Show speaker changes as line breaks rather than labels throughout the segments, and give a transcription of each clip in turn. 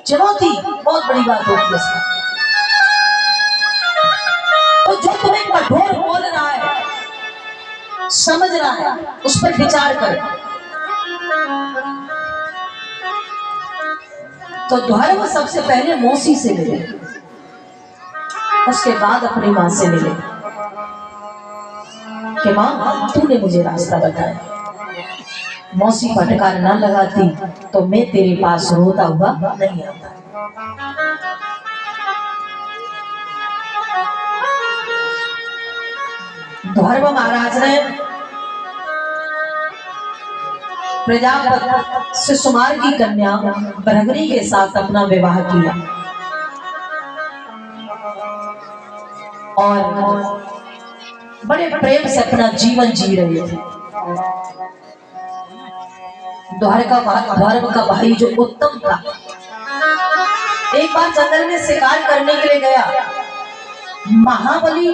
चुनौती बहुत बड़ी बात होती है। तो जो तुम्हें कठोर बोल रहा है, समझ रहा है, उस पर विचार कर। तो धर्म सबसे पहले मौसी से मिले, उसके बाद अपनी माँ से मिले कि माँ तूने मुझे रास्ता बताया, मौसी फटकार न लगाती तो मैं तेरे पास रोता हुआ नहीं आता। धर्म महाराज ने प्रजापति से सुमार की कन्या भृगुनी के साथ अपना विवाह किया और बड़े प्रेम से अपना जीवन जी रहे थे। द्वारका का भाई जो उत्तम था, एक बार जंगल में शिकार करने के लिए गया। महाबली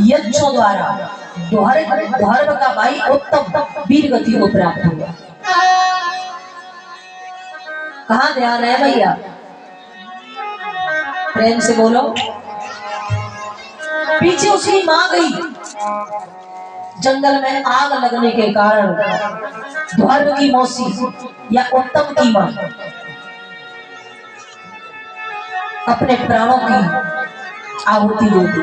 यक्षों द्वारा द्वारका का भाई उत्तम वीर गति को प्राप्त हुआ। कहाँ ध्यान है भैया? प्रेम से बोलो। पीछे उसकी मां गई। जंगल में आग लगने के कारण द्वारका की मौसी या उत्तम की मां अपने प्राणों की आहुति दे दी।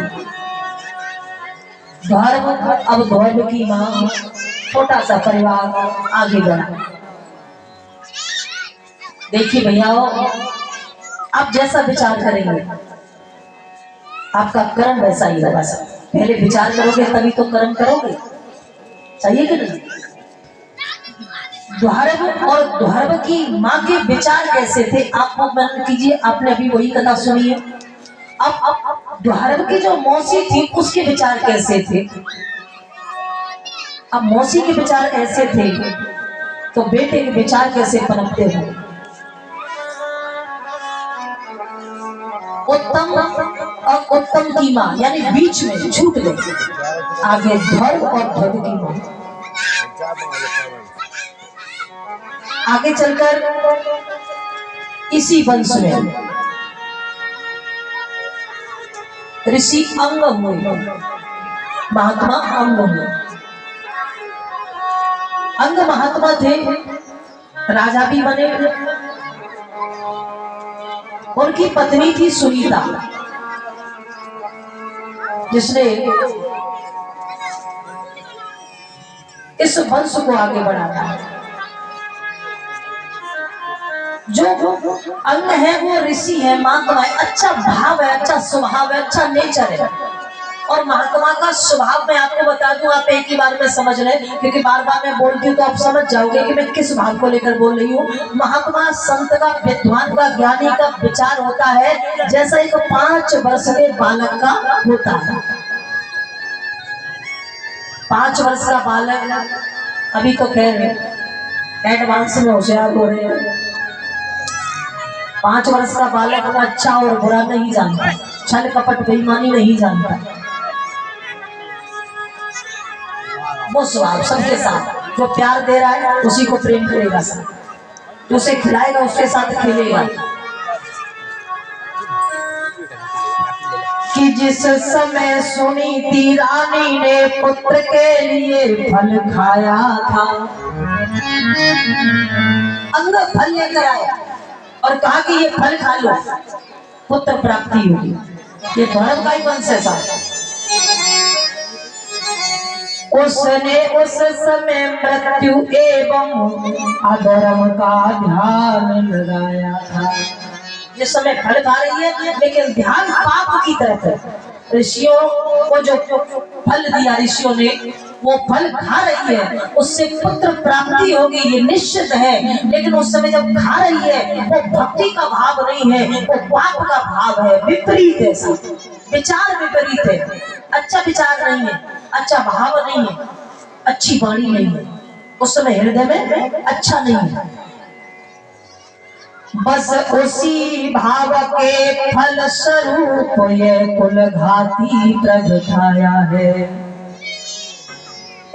अब द्वारका की मां, छोटा सा परिवार आगे बढ़ा। देखिए भैया, आप जैसा विचार करेंगे आपका कर्म वैसा ही होगा। पहले विचार करोगे तभी तो कर्म करोगे, चाहिए कि नहीं? द्वारका और द्वारका की मां के विचार कैसे थे आप मन कीजिए। आपने अभी वही कथा सुनी है। अब द्वारका की जो मौसी थी उसके विचार कैसे थे? अब मौसी के विचार ऐसे थे तो बेटे के विचार कैसे पनपते हैं? उत्तम और उत्तम की मां यानी बीच में छूट गए। आगे धर्म और धर्म की मां आगे चलकर इसी वंश में ऋषि अंग हुए, महात्मा अंग हुए। अंग महात्मा थे, राजा भी बने। उनकी पत्नी थी सुनीता, जिसने इस वंश को आगे बढ़ाया। जो अंग है वो ऋषि है, महात्मा है, अच्छा भाव है, अच्छा स्वभाव है, अच्छा नेचर है। और महात्मा का स्वभाव मैं आपको बता दूं, आप एक ही बार में समझ लें, क्योंकि बार बार मैं बोलती हूँ तो आप समझ जाओगे कि मैं किस भाव को लेकर बोल रही हूँ। महात्मा संत का, विद्वान का, ज्ञानी का विचार होता है जैसा एक 5 वर्ष के बालक का होता है। 5 वर्ष का बालक अभी तो खैर एडवांस में होशियार हो रहे हैं। 5 वर्ष का बालक अच्छा और बुरा नहीं जानता, छल कपट बेईमानी नहीं जानता। वो स्वभाव सबके साथ जो प्यार दे रहा है उसी को प्रेम करेगा, जो उसे खिलाएगा उसके साथ खेलेगा। कि जिस समय सुनीति रानी ने पुत्र के लिए फल खाया था, अंग फल लेकर आया और कहा कि ये फल खा लो, पुत्र प्राप्ति होगी। ये धर्म का ही वंश है साहब। उसने उस समय मृत्यु एवं अधर्म का ध्यान लगाया था। जिस समय फल खा रही है लेकिन ध्यान पाप की तरफ है। ऋषियों को जो फल दिया ऋषियों ने, वो फल खा रही है, उससे पुत्र प्राप्ति होगी ये निश्चित है। लेकिन उस समय जब खा रही है वो भक्ति का भाव नहीं है, वो पाप का भाव है, विपरीत है। विचार विपरीत है, अच्छा विचार नहीं है, अच्छा भाव नहीं है, अच्छी वाणी नहीं है, उस समय हृदय में अच्छा नहीं है। बस उसी भाव के फल स्वरूप ये कुल घाती प्रगटाया है।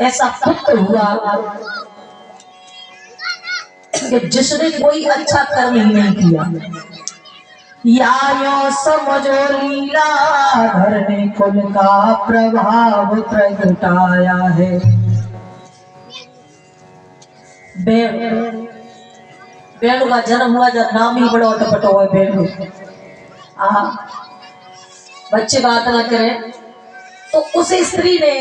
ऐसा पुत्र हुआ कि जिसने कोई अच्छा कर्म ही नहीं किया, यायो समझो लीला धर ने कुल का प्रभाव प्रगटाया है। बेणु का जन्म हुआ जब नाम ही बड़ा अटपट हुआ बेणु। बच्चे बात ना करें तो उस स्त्री ने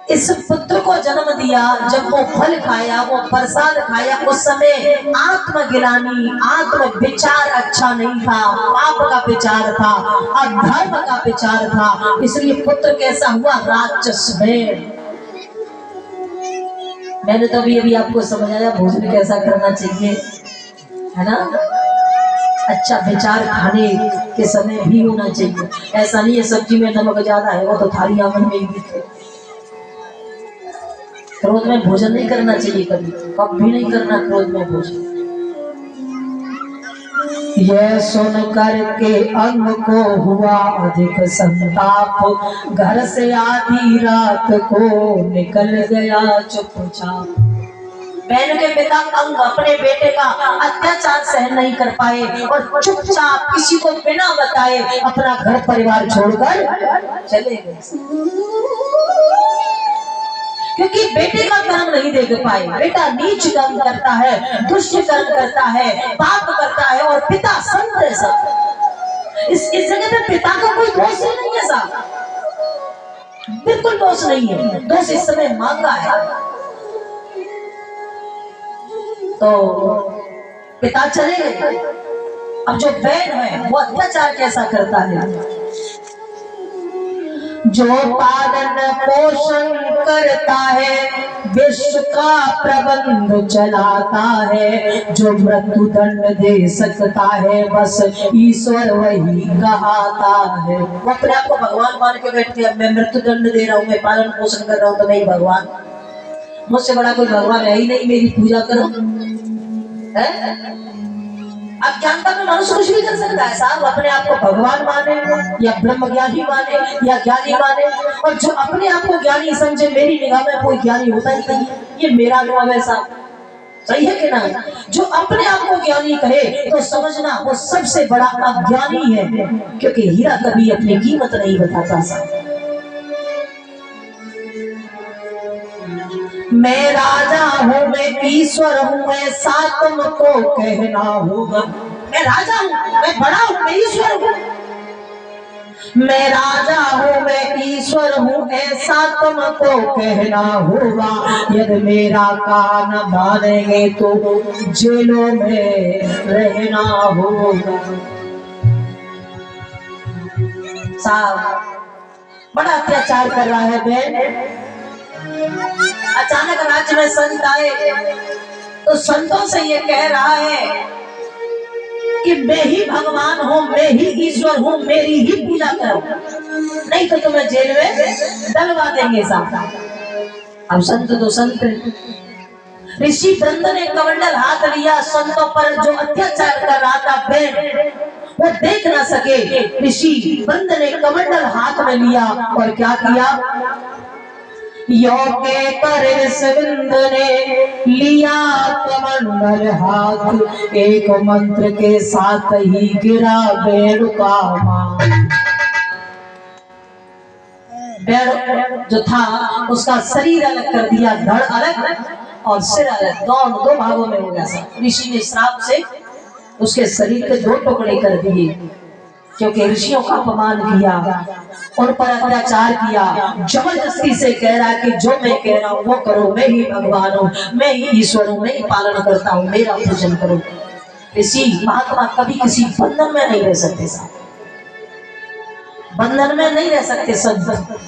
इस पुत्र को जन्म दिया। जब वो फल खाया, वो प्रसाद खाया, उस समय आत्मगिलानी, आत्म विचार अच्छा नहीं था, पाप का विचार था, अधर्म का विचार था। इसलिए पुत्र कैसा हुआ? राक्षस में। मैंने तो अभी आपको समझाया भोजन कैसा करना चाहिए, है ना? अच्छा विचार खाने के समय भी होना चाहिए। ऐसा नहीं है सब्जी में नमक ज्यादा है वो तो थाली आंगन में ही दिखे। क्रोध में भोजन नहीं करना चाहिए, कभी नहीं करना क्रोध में भोजन। यह सुन करके अंग को हुआ अधिक संताप, घर से आधी रात को निकल गया चुपचाप। बहन के पिता अंग अपने बेटे का अत्याचार सहन नहीं कर पाए और चुपचाप किसी को बिना बताए अपना घर परिवार छोड़कर चले गए, क्योंकि बेटे का कर्म नहीं देख पाए। बेटा नीच कर्म करता है, दुष्ट कर्म करता है, पाप करता है और पिता संत है सब। इस जगह पे पिता का कोई दोष नहीं है साहब, बिल्कुल दोष नहीं है। दोष इस समय मां का है। तो पिता चले गए। अब जो बहन है वो अत्याचार कैसा करता है? जो पालन पोषण करता है, विश्व का प्रबंध चलाता है, जो मृत्यु दंड दे सकता है बस ईश्वर वही कहाता है। वो अपने आप को भगवान मान के बैठते हैं, मैं मृत्यु दंड दे रहा हूँ, मैं पालन पोषण कर रहा हूँ, तो मैं ही भगवान, मुझसे बड़ा कोई भगवान है ही नहीं, मेरी पूजा करो। अज्ञानता में मनुष्य कुछ भी कर सकता है साहब। अपने आप को भगवान माने या ब्रह्म ज्ञानी माने या ज्ञानी माने, और जो अपने आप को ज्ञानी समझे, मेरी निगाह में कोई ज्ञानी होता ही नहीं, ये मेरा नाम है साहब, सही है कि ना? जो अपने आप को ज्ञानी कहे तो समझना वो सबसे बड़ा अज्ञानी है, क्योंकि हीरा कभी अपनी कीमत नहीं बताता साहब। मैं राजा हूँ, मैं ईश्वर हूँ, ऐसा तुमको कहना होगा। मैं राजा हूँ, मैं बड़ा हूँ, मैं ईश्वर हूँ। मैं राजा हूँ, मैं ईश्वर हूँ, ऐसा तुमको कहना होगा। यदि मेरा कान मानेंगे तो जेलों में रहना होगा। साहब बड़ा अत्याचार कर रहा है बहन। अचानक राज्य में संत आए तो संतों से ये कह रहा है कि मैं ही भगवान हूँ, मैं ही ईश्वर हूँ, मेरी ही पूजा करो, नहीं तो तुम्हें जेल में डलवा देंगे साहब। अब संत तो संत, ऋषि वृंद ने कमंडल हाथ लिया, संतों पर जो अत्याचार कर रहा था बहन वो देख ना सके। ऋषि वृंद ने कमंडल हाथ में लिया और क्या किया? योगे कर विंद ने लिया कमंडल हाथ, एक मंत्र के साथ ही गिरा बेणु का मां। बेणु जो था उसका शरीर अलग कर दिया, धड़ अलग और सिर अलग, दो भागों में हो गया। ऋषि ने श्राप से उसके शरीर के 2 टुकड़े कर दिए, क्योंकि ऋषियों का अपमान किया, उन पर अत्याचार किया, जबरदस्ती से कह रहा है कि जो मैं कह रहा हूँ वो करो, मैं ही भगवान हूँ, मैं ही ईश्वर हूँ, मैं ही पालन करता हूँ, मेरा पूजन करो। ऋषि महात्मा कभी किसी बंधन में नहीं रह सकते साहब, बंधन में नहीं रह सकते संत,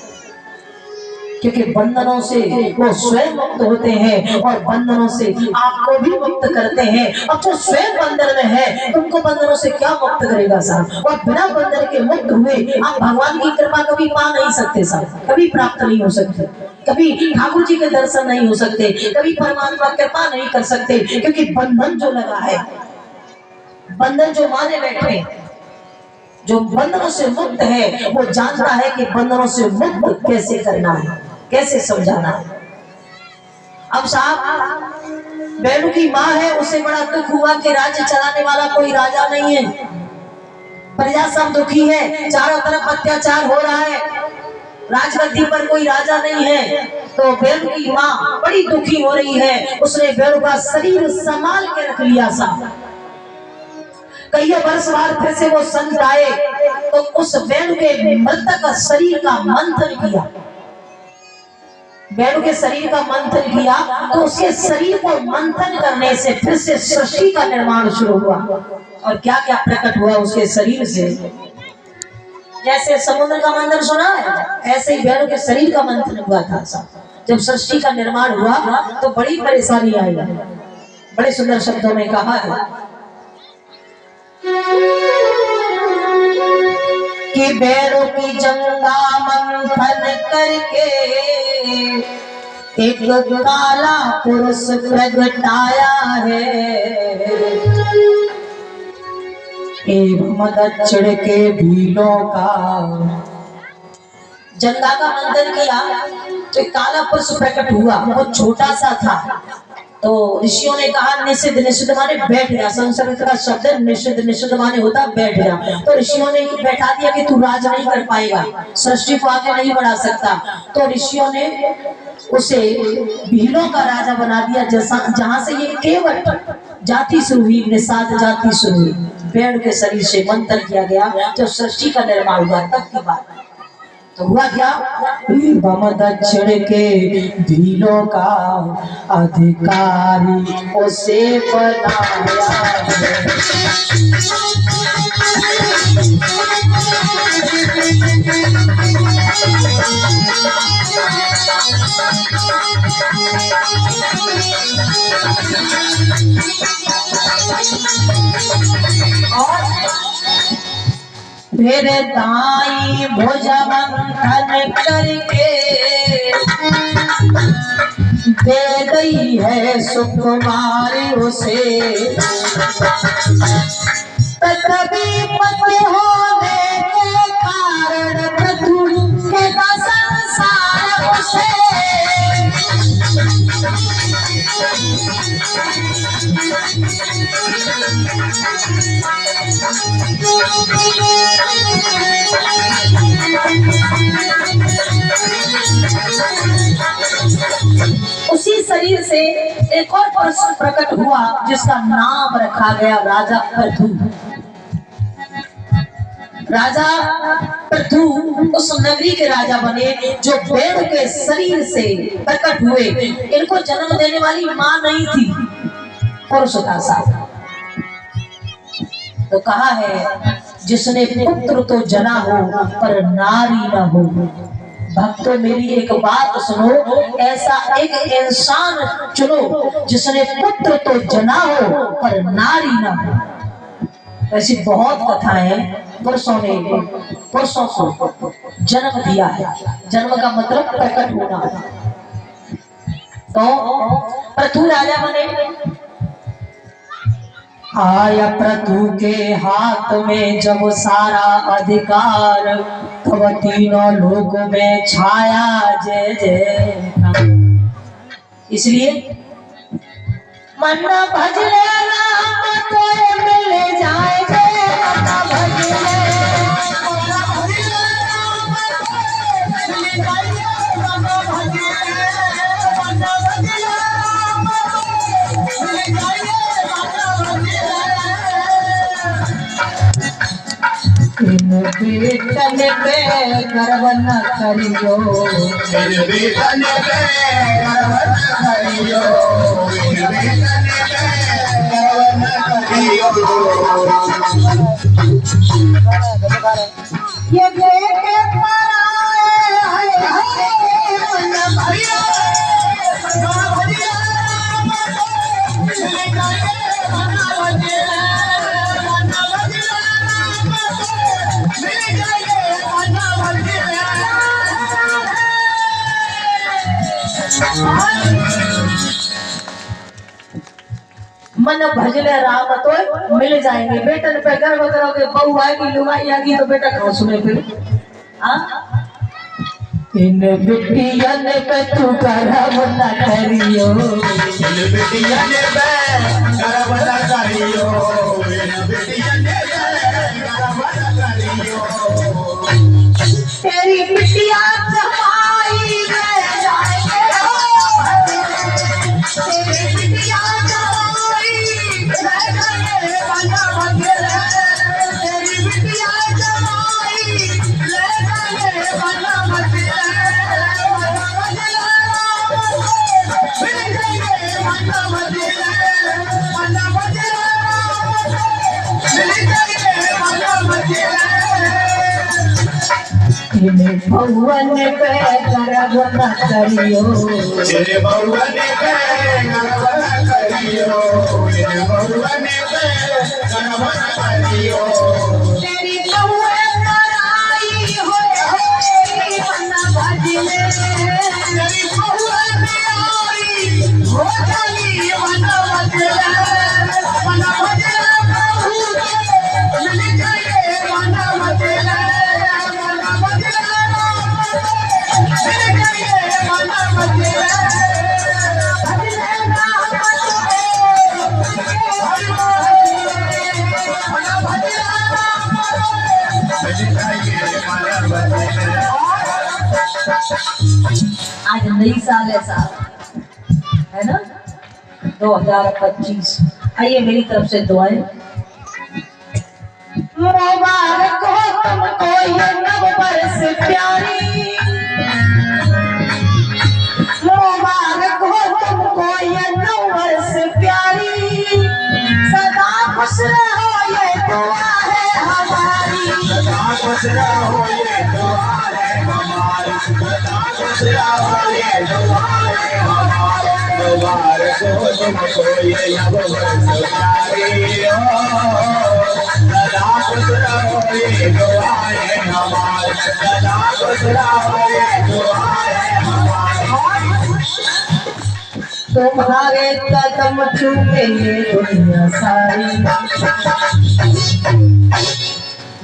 क्योंकि बंधनों से वो स्वयं मुक्त होते हैं और बंधनों से आपको भी मुक्त करते हैं। अब जो स्वयं बंधन में है तुमको बंधनों से क्या मुक्त करेगा साहब? और बिना बंधन के मुक्त हुए आप भगवान की कृपा कभी पा नहीं सकते साहब, कभी प्राप्त नहीं हो सकते, कभी ठाकुर जी के दर्शन नहीं हो सकते, कभी परमात्मा कृपा नहीं कर सकते, क्योंकि बंधन जो लगा है, बंधन जो माने बैठे, जो बंधनों से मुक्त है वो जानता है कि बंधनों से मुक्त कैसे करना है, कैसे समझाना है। अब साहब बेणु की माँ है, उसे बड़ा दुख हुआ कि राज्य चलाने वाला कोई राजा नहीं है, प्रजा सब दुखी है, चारों तरफ अत्याचार हो रहा है, राजगद्दी पर कोई राजा नहीं है। तो बेणु की माँ बड़ी दुखी हो रही है, उसने बेणु का शरीर संभाल के रख लिया सा। कई वर्ष बाद फिर से वो संत आए तो उस बेणु के मृतक शरीर का मंथन किया, बेणु के शरीर का मंथन किया तो उसके शरीर को मंथन करने से फिर से सृष्टि का निर्माण शुरू हुआ। और क्या क्या प्रकट हुआ उसके शरीर से, जैसे समुद्र का मंथन सुना है, ऐसे ही बेणु के शरीर का मंथन हुआ था। जब सृष्टि का निर्माण हुआ तो बड़ी परेशानी आई। बड़े सुंदर शब्दों में कहा है कि बेणु की जंगा मंथन करके एक काला पुरुष प्रगटाया है, एवं दक्षिण के भीलों का। जंगा का मंथन किया तो एक काला पुरुष प्रकट हुआ, वो छोटा सा था। तो ऋषियों ने कहा निषिद्ध, निषिद्ध माने बैठ गया, संस्कृत का शब्द निषिद्ध, निषिद्ध माने होता बैठ गया। तो ऋषियों ने बैठा दिया कि तू राज नहीं कर पाएगा, सृष्टि को आगे नहीं बढ़ा सकता। तो ऋषियों ने उसे भीलों का राजा बना दिया, जहां से ये केवल जाति शुरू हुई, निषाद जाति शुरू हुई। बेणु के शरीर से मंथन किया गया, जब सृष्टि का निर्माण हुआ तब की बात। तो हुआ क्या, एवं दक्षिण के भीलों का अधिकारी उसे बनाया फिर दाई भुज मंथन करके दे गई है सुकुमारी उसे, तभी पति होने के कारण पृथु के संसार उसे। उसी शरीर से एक और पुरुष प्रकट हुआ जिसका नाम रखा गया राजा पृथु। राजा पृथु उस नगरी के राजा बने जो बेणु के शरीर से प्रकट हुए। इनको जन्म देने वाली मां नहीं थी, पुरुष था साथ। तो कहा है जिसने पुत्र तो जना हो पर नारी न हो। भक्तों मेरी एक बात सुनो, ऐसा एक इंसान चुनो जिसने पुत्र तो जना हो पर नारी न हो। ऐसी बहुत कथाएं पुरुषों ने पुरुषों को जन्म दिया है। जन्म का मतलब प्रकट होना। तो पृथु राजा बने। आया पृथु के हाथ में जब सारा अधिकार, तब तीनों लोगों में छाया जय जय। इसलिए मन भजले राम तोरे मिल जाए जय, मन भजले बेटन पे गर्व न करियो, बेटन पे गर्व न करियो, बेटन पे गर्व न करियो। ये बेटे पर आए मन भरिया, मन भजले राम तो मिल जाएंगे। बेटन पे गर्व करोगे, बहू आएगी लुगाई आएगी तो बेटा कौन सुने फिर। इन बिटियन पे तू गर्व न करियो, इन बिटियन पे गर्व न करियो, इन बिटियन पे गर्व न तेरी बिटिया जमाई में जाएंगे तेरी बिटिया जमाई में जाएंगे बना बदले तेरी बिटिया जमाई में जाएंगे बना बदले भगवान पे गर्व न करियो
तेरे भगवान पे गर्व न करियो तेरे भगवान पे गर्व न करियो
तेरी बहुए नाराई होए बना भजले तेरी बहुए नाराई हो चली बना भजले प्रभु मिल जाए बना भजले आज नई साल है साहब, है ना 2025। आइए मेरी तरफ से दुआएं। मुबारक हो तुमको ये नव वर्ष प्यारी, मुबारक हो तुमको ये नव वर्ष प्यारी, सदा खुश रहो ये दुआ है हमारी,
सदा खुश रहो ये दुआ है हमारी, सदा खुश रहो ये दुआ है हमारी। मुबारक हो तुमको ये नव वर्ष प्यारी सदा खुश रहो ये दुआ है हमारी, सदा खुश रहो ये दुआ है हमारी।
तुम्हारे कदम चूमे ये दुनिया सारी,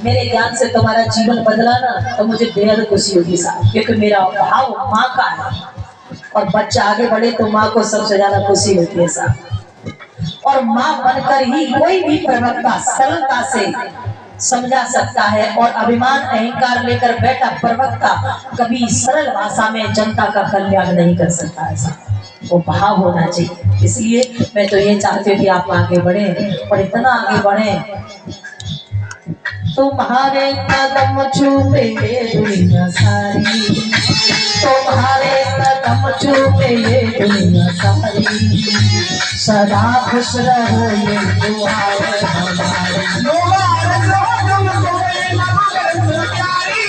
मेरे ज्ञान से तुम्हारा जीवन बदला ना तो मुझे बेहद खुशी होगी साहब, क्योंकि मेरा भाव माँ का है और बच्चा आगे बढ़े तो माँ को सबसे ज्यादा खुशी होती है साहब। और माँ बनकर ही कोई भी प्रवक्ता सरलता से समझा सकता है, और अभिमान अहंकार लेकर बैठा प्रवक्ता कभी सरल भाषा में जनता का कल्याण नहीं कर सकता है साहब। वो भाव होना चाहिए। इसलिए मैं तो ये चाहती हूँ कि आप आगे बढ़े और इतना आगे बढ़े तुम्हारे कदम चूमे ये दुनिया सारी, तुम्हारे कदम चूमे ये दुनिया सारी, सदा खुश रहो ये दुआ है हमारी।
मुबारक हो तुमको ये नव वर्ष प्यारी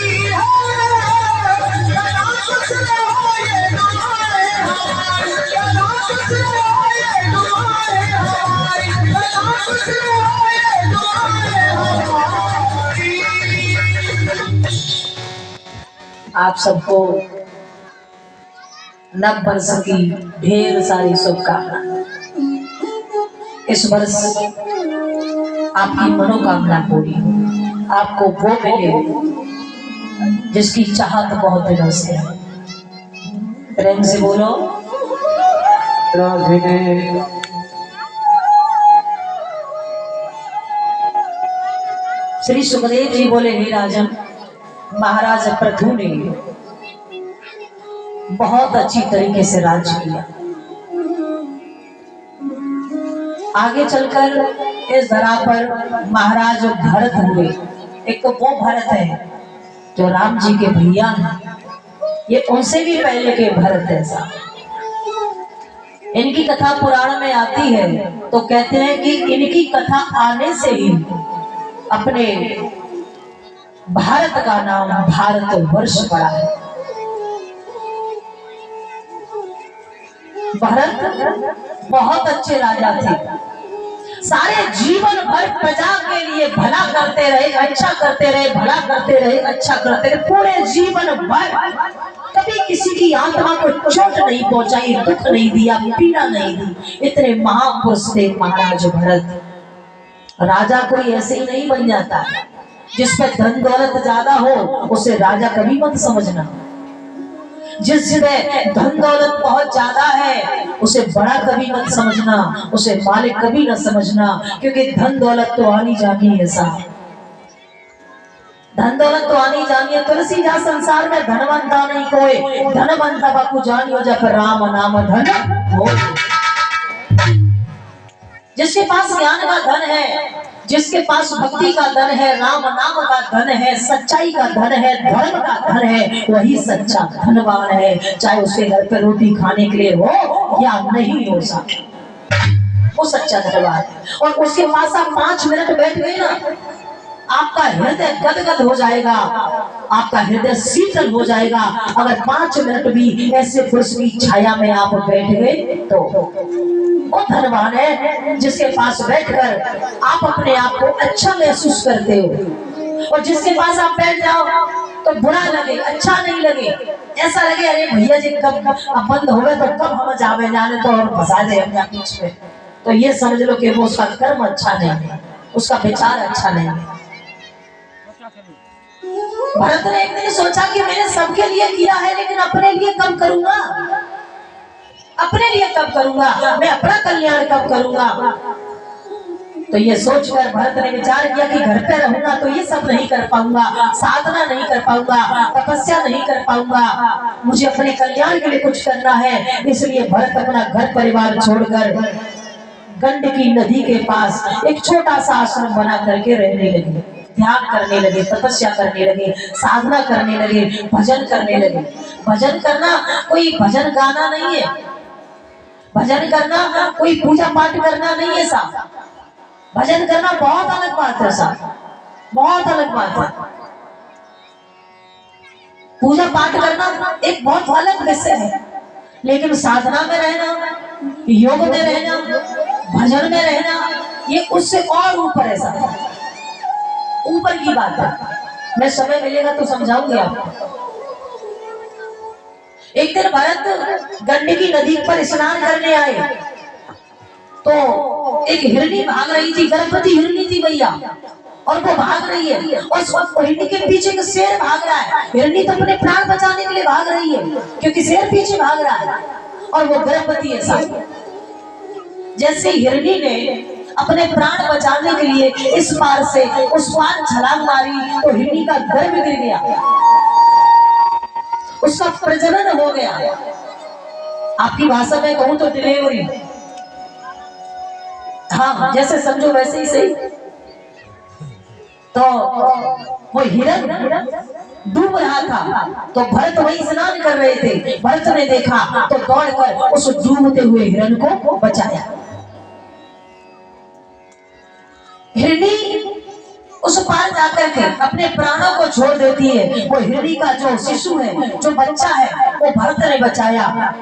सदा खुश रहो ये दुआ है हमारी, सदा खुश रहो ये दुआ है हमारी, सदा खुश रहो ये दुआ है हमारी।
आप सबको नव वर्ष की ढेर सारी शुभकामनाएं। इस वर्ष आपकी मनोकामना पूरी हो, आपको वो मिले जिसकी चाहत बहुत दिनों से है। प्रेम से बोलो राधे। श्री सुखदेव जी बोले, हे राजन, महाराज पृथु ने बहुत अच्छी तरीके से राज्य किया। आगे चलकर इस धरा पर महाराज भरत हुए। एक तो वो भरत है जो राम जी के भैया हैं, ये उनसे भी पहले के भरत है साहब। इनकी कथा पुराण में आती है तो कहते हैं कि इनकी कथा आने से ही अपने भारत का नाम भारत वर्ष पड़ा है। भरत बहुत अच्छे राजा थे, सारे जीवन भर प्रजा के लिए भला करते रहे, अच्छा करते रहे, भला करते रहे, अच्छा करते रहे, पूरे जीवन भर कभी किसी की आत्मा को चोट नहीं पहुंचाई, दुख नहीं दिया, पीड़ा नहीं दी। इतने महापुरुष थे महाराज भरत। राजा कोई ऐसे ही नहीं बन जाता, जिसपे धन दौलत ज्यादा हो उसे राजा कभी मत समझना। जिसमें धन दौलत बहुत ज्यादा है उसे बड़ा कभी मत समझना, उसे मालिक कभी न समझना, क्योंकि धन दौलत तो आनी जानी है साहब। धन दौलत तो आनी जानी है, तुलसी जा संसार में धनवंता नहीं कोई, धनवंता बापू जानियो जब राम नाम धन हो। जिसके पास ज्ञान का धन है, जिसके पास भक्ति का धन है, राम नाम का धन है, सच्चाई का धन है, धर्म का धन है, वही सच्चा धनवान है। चाहे उसके घर पे रोटी खाने के लिए हो या नहीं हो सके, वो सच्चा धनवान है। और उसके पास आप 5 मिनट बैठ गए ना, आपका हृदय गदगद हो जाएगा, आपका हृदय शीतल हो जाएगा। अगर 5 मिनट भी ऐसे पुरुष की छाया में आप बैठ गए तो वो धनवान है, जिसके पास बैठकर आप अपने आप को अच्छा महसूस करते हो। और जिसके पास आप बैठ जाओ तो बुरा लगे, अच्छा नहीं लगे, ऐसा लगे अरे भैया जी कब बंद हो गए तो कब हम जावे जाने तो और फंसा दे अपने बीच में, तो ये समझ लो कि वो उसका कर्म अच्छा नहीं है, उसका विचार अच्छा नहीं है। भरत ने एक दिन सोचा कि मैंने सबके लिए किया है लेकिन अपने लिए कब करूंगा, अपने लिए कब करूंगा, मैं अपना कल्याण कब करूंगा। तो ये सोचकर भरत ने विचार किया कि घर पे रहूंगा तो ये सब नहीं कर पाऊंगा, साधना नहीं कर पाऊंगा, तपस्या नहीं कर पाऊंगा, मुझे अपने कल्याण के लिए कुछ करना है। इसलिए भरत अपना घर परिवार छोड़कर गंडकी नदी के पास एक छोटा सा आश्रम बना करके रहने लगे, ध्यान करने लगे, तपस्या करने लगे, साधना करने लगे, भजन करने लगे। भजन करना कोई भजन गाना नहीं है, भजन करना कोई पूजा पाठ करना नहीं है साहब, भजन करना बहुत अलग बात है साहब, बहुत अलग बात है। पूजा पाठ करना एक बहुत अलग विषय है, लेकिन साधना में रहना, योग में रहना, भजन में रहना, ये उससे और ऊपर है साहब, ऊपर की बात है। मैं समय मिलेगा तो समझाऊंगी आपको। एक दिन भरत गंडकी नदी पर स्नान करने आए तो एक हिरनी भाग रही थी, गर्भवती हिरनी थी भैया, और वो भाग रही है और हिरनी के पीछे एक शेर भाग रहा है। हिरनी तो अपने प्राण बचाने के लिए भाग रही है क्योंकि शेर पीछे भाग रहा है और वो गर्भवती है साहब। जैसे हिरनी ने अपने प्राण बचाने के लिए इस पार से उस पार छलांग मारी तो हिरनी का गर्भ गिर गया, उसका प्रजनन हो गया। आपकी भाषा में कहूं तो डिलीवरी, हाँ जैसे समझो वैसे ही सही। तो वो हिरण डूब रहा था तो भरत वही स्नान कर रहे थे, भरत ने देखा तो दौड़कर उस डूबते हुए हिरण को बचाया। हिरनी उस पार जाकर के अपने प्राणों को छोड़ देती है। वो हिरनी का जो शिशु है, जो बच्चा है, वो भरत ने बचाया।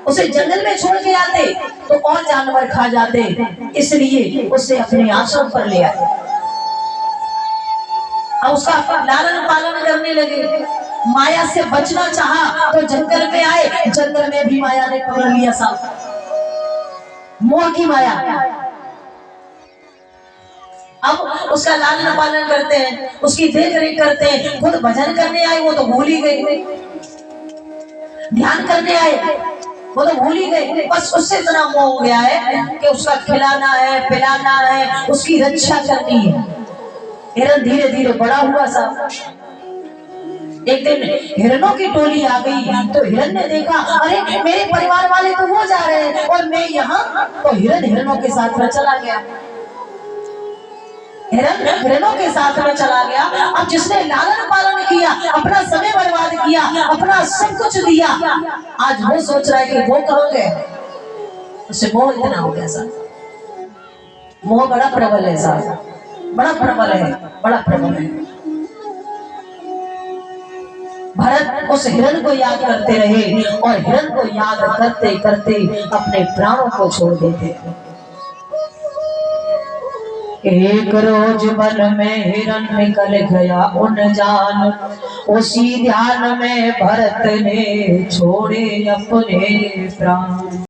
उसे जंगल में छोड़ के आते तो और जानवर खा जाते, इसलिए उसे अपने आश्रम पर ले आए। अब उसका लालन पालन करने लगे। माया से बचना चाहा तो जंगल में आए, जंगल में भी माया ने पकड़ लिया साहब, मोह की माया। अब उसका लालन पालन करते हैं, उसकी देख रेख करते हैं। खुद भजन करने आए वो तो भूल ही गए, ध्यान करने आए वो तो भूल ही गए। बस उससे इतना मोह हो गया है कि उसका खिलाना है, पिलाना है, उसकी रक्षा करनी है। हिरन धीरे धीरे बड़ा हुआ साहब। एक दिन हिरणों की टोली आ गई तो हिरन ने देखा अरे मेरे परिवार वाले तो वो जा रहे हैं और मैं यहाँ, तो हिरन हिरणों के साथ में चला गया। हिरन हिरणों के साथ में चला गया। अब जिसने लालन पालन किया, अपना समय बर्बाद किया, अपना सब कुछ दिया, आज वो सोच रहा है कि वो कहाँ गए। उससे मोह इतना हो गया साहब, मोह बड़ा प्रबल है साहब, बड़ा प्रबल है, बड़ा प्रबल है। भरत उस हिरण को याद करते रहे और हिरण को याद करते करते अपने प्राणों को छोड़ देते। एक रोज वन में हिरण निकल गया उन जान, उसी ध्यान में भरत ने छोड़े अपने प्राण।